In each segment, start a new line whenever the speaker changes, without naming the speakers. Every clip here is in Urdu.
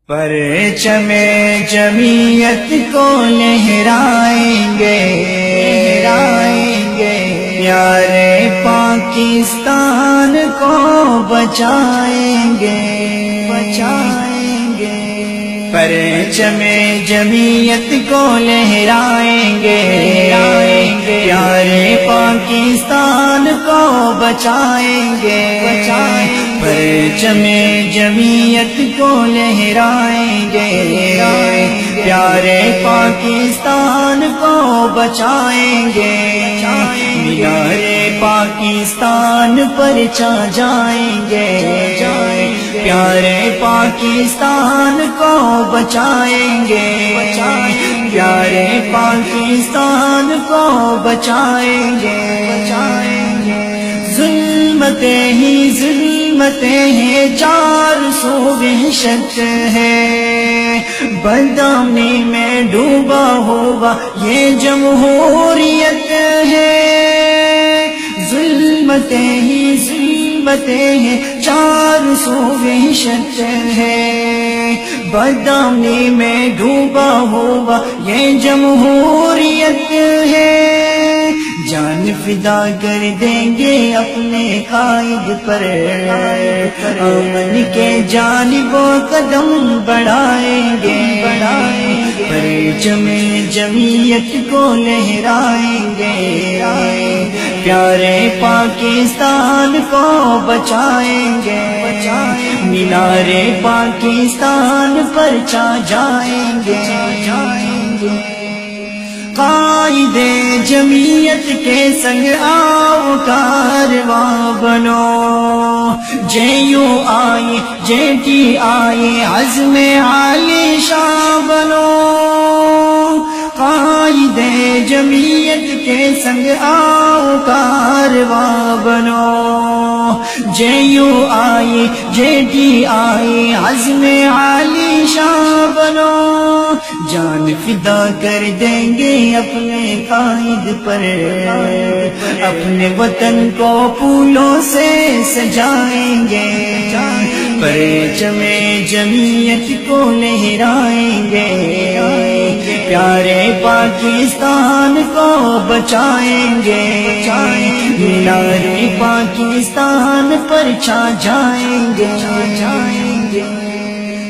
پرچم جمعیت کو لہرائیں گے پیارے پاکستان کو بچائیں گے پرچم جمعیت کو لہرائیں گے پیارے پاکستان کو بچائیں گے پرچم جمعیت کو لہرائیں گے پیارے پاکستان کو بچائیں گے مینار پاکستان پر چا جائیں گے پیارے پاکستان کو بچائیں گے پیارے پاکستان کو بچائیں گے ظلمتیں ہی ظلمتیں ہیں چار سو وحشت ہے بدامنی میں ڈوبا ہوا یہ جمہوریت ہے ظلمتیں ہی ظلمتیں ہیں چار سو وحشت ہے بدامنی میں ڈوبا ہوا یہ جمہوریت ہے جان فدا کر دیں گے اپنے قائد پر امن کے جانب قدم بڑھائیں گے پرچم جمعیت کو لہرائیں گے پیارے پاکستان کو بچائیں گے مینار پاکستان پر چا جائیں گے قائد جمعیت کے سنگ آؤ کارواں بنو جے یو آئے جے ٹی آئے عزم عالی شاہ بنو قائد جمعیت کے سنگ آؤ کارواں بنو جے یو آئے جے ٹی آئے عزم عالی شاہ بنو جان فدا کر دیں گے اپنے قائد پر اپنے وطن کو پھولوں سے سجائیں گے پرچم جمعیت کو لہرائیں گے پیارے پاکستان کو بچائیں گے مینار پاکستان پر چھا جائیں گے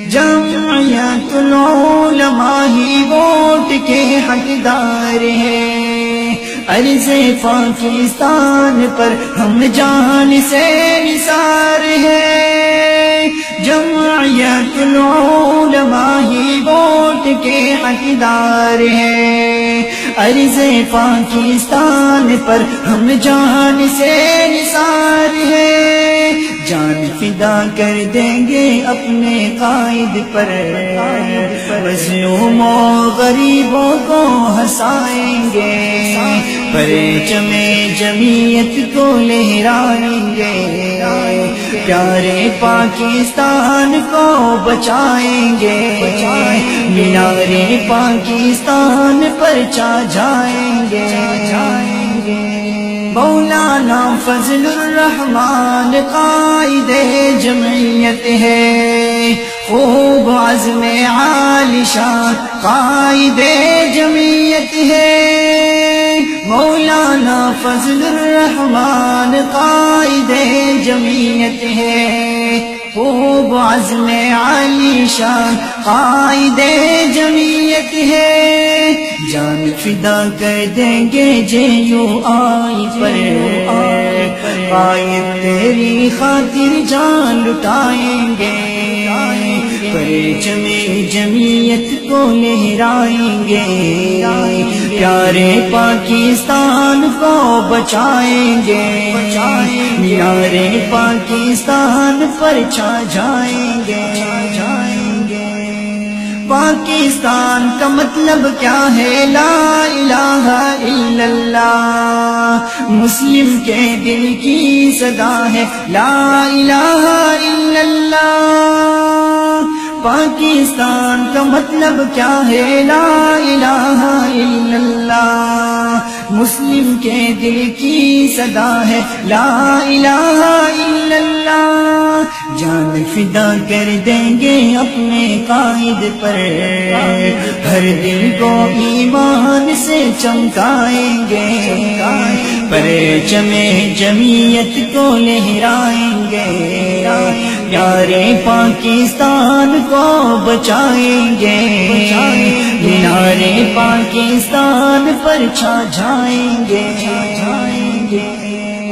جمعیت العلماء ہی ووٹ کے حقدار ہے عرض پاکستان پر ہم جان سے نثار ہے جمعیت العلماء ہی ووٹ کے حقدار ہے عرض پاکستان پر ہم جان سے نثار ہے جان فدا کر دیں گے اپنے قائد پر مظلوم و غریبوں کو ہنسائیں گے پرچم جمعیت کو لہرائیں گے پیارے پاکستان کو بچائیں گے مینار پاکستان پر چا جائیں گے مولانا فضل الرحمان قائد جمعیت ہے خوب عزم عالی شان قائد جمعیت ہے مولانا فضل الرحمان قائد جمعیت ہے خوب عزم عالی شان قائد جمعیت ہے جان فدا کر دیں گے جے یو آئی پر قائد تیری خاطر جان لٹائیں گے پرچم جمعیت کو لہرائیں گے پیارے پاکستان کو بچائیں گے مینار پاکستان پر چھا جائیں گے پاکستان کا مطلب کیا ہے لا الہ الا اللہ مسلم کے دل کی صدا ہے لا الہ الا اللہ پاکستان کا مطلب کیا ہے لا الہ الا اللہ مسلم کے دل کی صدا ہے لا الہ الا اللہ، جان فدا کر دیں گے اپنے قائد پر، ہر دل کو ایمان سے چمکائیں گے، پرچم جمعیت کو لہرائیں گے، پیارے پاکستان کو بچائیں گے، مینارے پاکستان پر چھا جائیں گے۔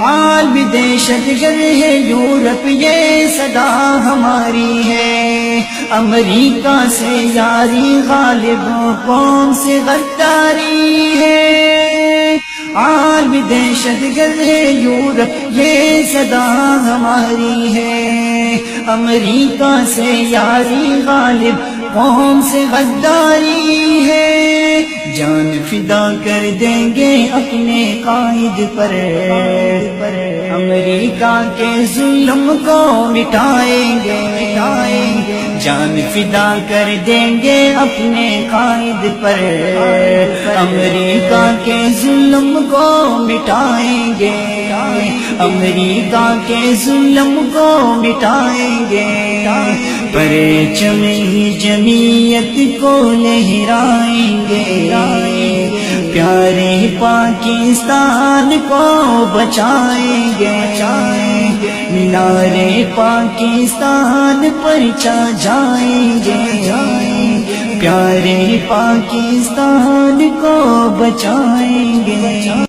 عالم دہشت گرد ہے یورپ یہ صدا ہماری ہے، امریکہ سے یاری غالب قوم سے غداری ہے، عالم دہشت گرد ہے یورپ یہ صدا ہماری ہے، امریکہ سے یاری غالب قوم سے غداری ہے، جان فدا کر دیں گے اپنے قائد پر، امریکہ کے ظلم کو مٹائیں گے، جان فدا کر دیں گے اپنے قائد پر، امریکہ کے ظلم کو مٹائیں گے، امریکہ کے ظلم کو مٹائیں گے، پرچم جمعیت کو لہرائیں گے، پیارے پاکستان کو بچائیں گے، مینارے پاکستان پر چھا جائیں گے، پیارے پاکستان کو بچائیں گے۔